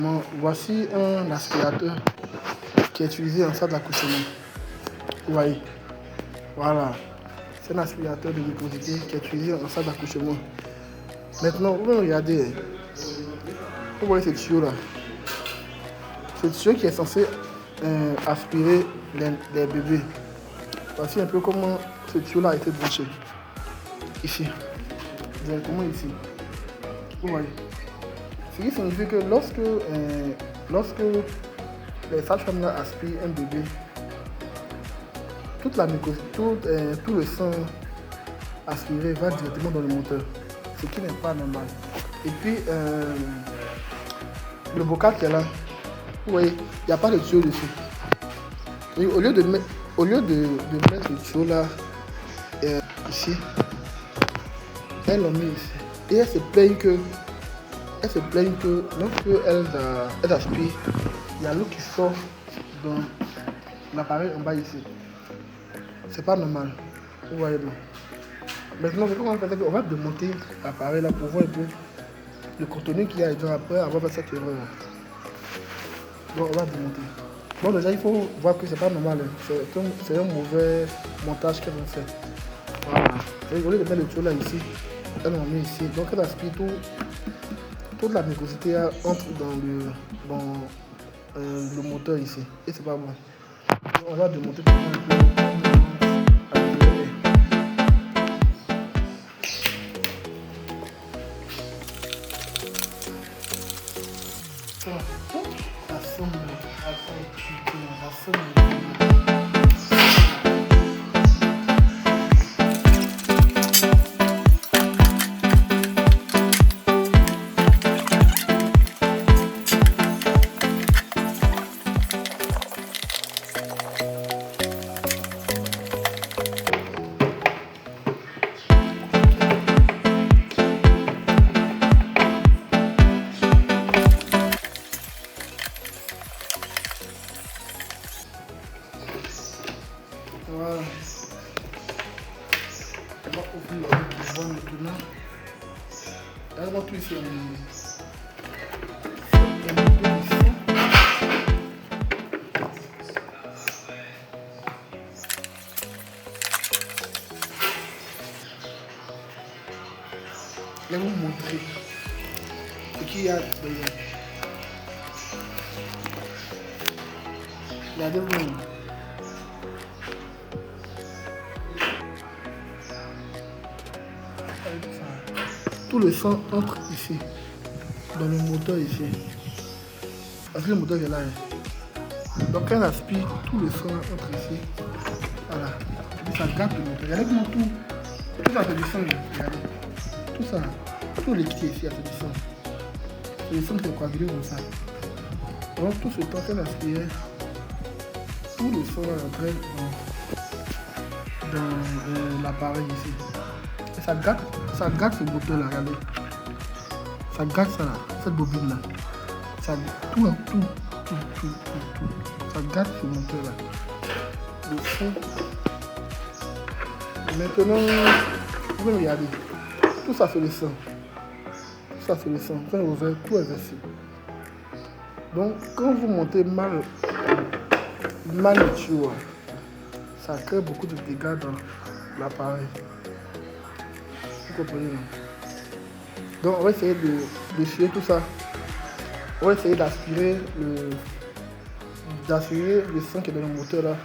Bon, voici un aspirateur qui est utilisé en salle d'accouchement. Vous voyez, voilà, c'est un aspirateur de mucosité qui est utilisé en salle d'accouchement. Maintenant, vous regardez, vous voyez ce tuyau là. Ce tuyau qui est censé aspirer les bébés. Voici un peu comment ce tuyau là a été branché. Ici, directement ici. Vous voyez. Ce qui signifie que lorsque les sages-femmes aspirent un bébé, toute la mucose, tout le sang aspiré va directement dans le moteur, ce qui n'est pas normal. Et puis, le bocal qui est là, vous voyez, il n'y a pas de tuyau dessus. Et au lieu de mettre le tuyau là, ici, elles l'ont mis ici. Et elles se plaignent que lorsqu'elles aspirent, il y a l'eau qui sort dans l'appareil en bas ici. C'est pas normal. Vous voyez bien. Maintenant, ce qu'on va faire, c'est qu'on va démonter l'appareil là pour voir un peu le contenu qu'il y a dedans après avoir fait cette erreur. Donc on va démonter. Bon, déjà il faut voir que c'est pas normal. C'est un mauvais montage qu'elles ont fait. Voilà. Et au lieu de mettre le tuyau là ici, elles l'ont mis ici. Donc elle aspire toute la mucosité entre dans le moteur ici. Et c'est pas bon. Donc, on va démonter tout un peu. Voilà. On va ouvrir le bon maintenant. On va tout ici. Je vais vous montrer ce qu'il y a derrière. Regardez-vous. Tout le sang entre ici, dans le moteur ici. Parce que le moteur est là. Donc quand on aspire, tout le sang entre ici. Voilà. Et puis ça gâte le moteur. Regardez comment tout ça fait du sang. Regardez. Tout ça, tout le liquide ici a fait du sang. C'est le sang qui est coagulé comme ça. Donc tout ce temps qu'on aspire, tout le sang est entré dans l'appareil ici. Et ça gâte ce moteur là, regardez. Ça gâte ça là, cette bobine là. Ça, tout. Ça gâte ce moteur là. Le fond. Maintenant, vous pouvez regarder. Tout ça c'est le sang. Tout ça c'est le sang. Quand vous ouvrez, tout est versé. Donc quand vous montez mal le tuyau, ça crée beaucoup de dégâts dans l'appareil. Vous comprenez, non? Donc on va essayer de suivre tout ça. On va essayer d'aspirer le sang qui est dans le moteur là.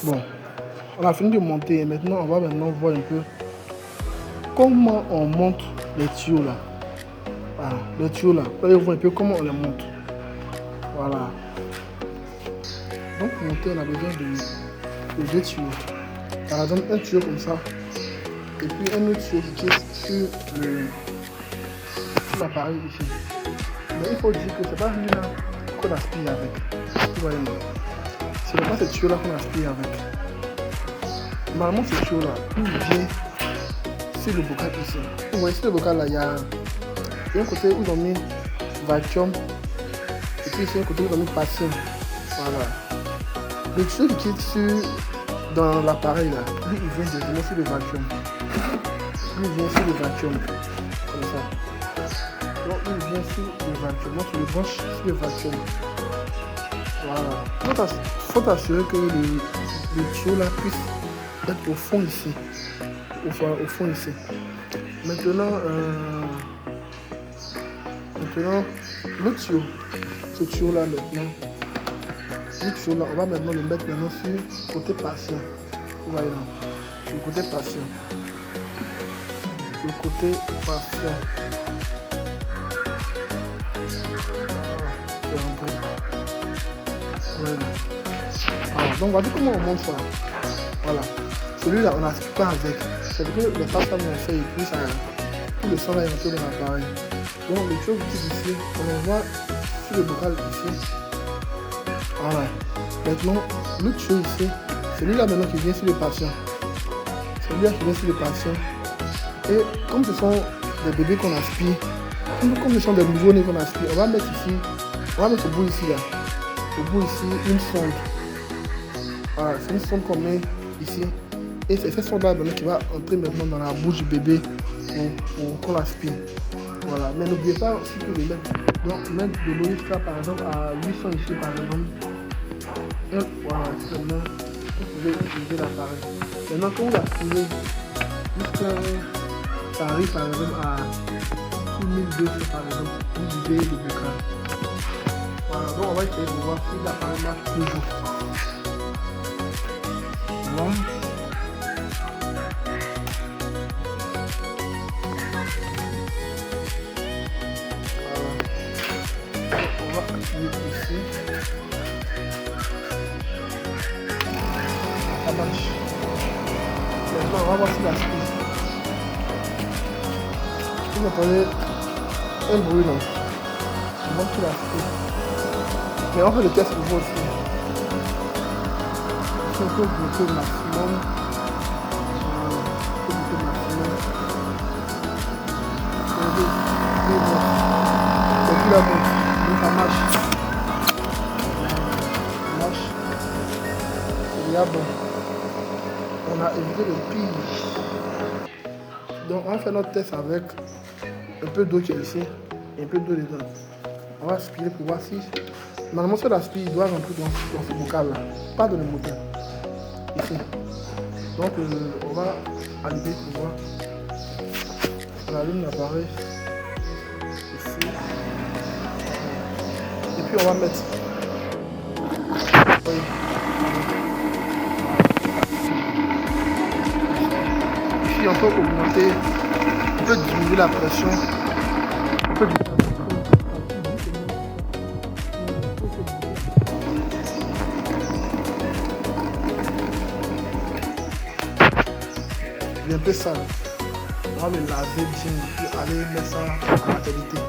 Bon, on a fini de monter. Maintenant, on va voir un peu comment on monte les tuyaux là. Voilà, les tuyaux là. Vous allez voir un peu comment on les monte. Voilà. Donc, pour monter, on a besoin de les deux tuyaux. Par exemple, un tuyau comme ça, et puis un autre tuyau qui est sur l'appareil ici. Mais il faut dire que c'est pas lui-là qu'on aspire avec. Vous voyez, non? C'est pas ce tuyau-là qu'on aspire avec. Normalement, ce tuyau-là, il vient sur le bocal ici. Vous voyez, sur le bocal là, il y a un côté où ils ont mis vacuum, et puis ici, un côté où ils ont mis passion. Voilà. Le tuyau qui est dans l'appareil là, lui, il vient directement sur le vacuum. Lui, il vient sur le vacuum. Comme ça. Donc, il vient sur le vacuum. Donc, tu le branches sur le vacuum. Voilà. Il faut t'assurer que le tuyau là puisse être au fond ici. Au fond ici. Maintenant, le tuyau. Ce tuyau là maintenant. Le tuyau là, on va maintenant le mettre maintenant sur le côté patient. Vous voyez là. Sur le côté patient. Le côté patient. Voilà. Alors, donc voici comment on monte ça. Voilà. Celui-là, on n'aspire pas avec. C'est que les passes qu'on a fait et puis ça, tout le sang va rentrer dans l'appareil. Donc le tuyau qui est ici, on le voit sur le bocal ici. Voilà. Maintenant, le tuyau ici, celui-là maintenant qui vient sur le patient. Celui-là qui vient sur le patient. Et comme ce sont des bébés qu'on aspire, comme ce sont des nouveaux-nés qu'on aspire, on va mettre ici, on va mettre au bout ici là. Au bout ici, une sonde. Voilà, c'est une sonde qu'on met ici. Et c'est cette sonde-là qui va entrer maintenant dans la bouche du bébé pour qu'on l'aspire. Voilà, mais n'oubliez pas aussi que les mettre. Donc, mettre de l'eau jusqu'à par exemple à 800 ici par exemple. Et voilà, seulement vous pouvez utiliser l'appareil. Maintenant, quand vous l'aspirez, jusqu'à ça arrive par exemple à 1200 par exemple, vous videz le bocal. Voilà, donc on va essayer de voir si l'appareil marche toujours. Voilà. On va appuyer ici. Ça marche. Maintenant, on va voir si la spire. Vous entendez un bruit là. On va voir si la spire. Mais on fait le test pour vous aussi. Il faut bloquer le maximum. Il faut bloquer le maximum. Et puis là, bon, donc ça marche. Ça marche. Et là, bon, on a évité le pire. Donc on va faire notre test avec un peu d'eau qui est ici et un peu d'eau dedans. On va aspirer pour voir si... Normalement, sur l'aspire, il doit rentrer dans ce bocal-là, pas dans le moteur. Ici. Donc, on va allumer pour voir. On allume l'appareil. Ici. Et puis, on va mettre. Oui. Ici, on peut augmenter, on peut diminuer la pression. On peut diminuer la pression. Il est un peu sale. On va le laver bien et puis aller mettre ça à la qualité.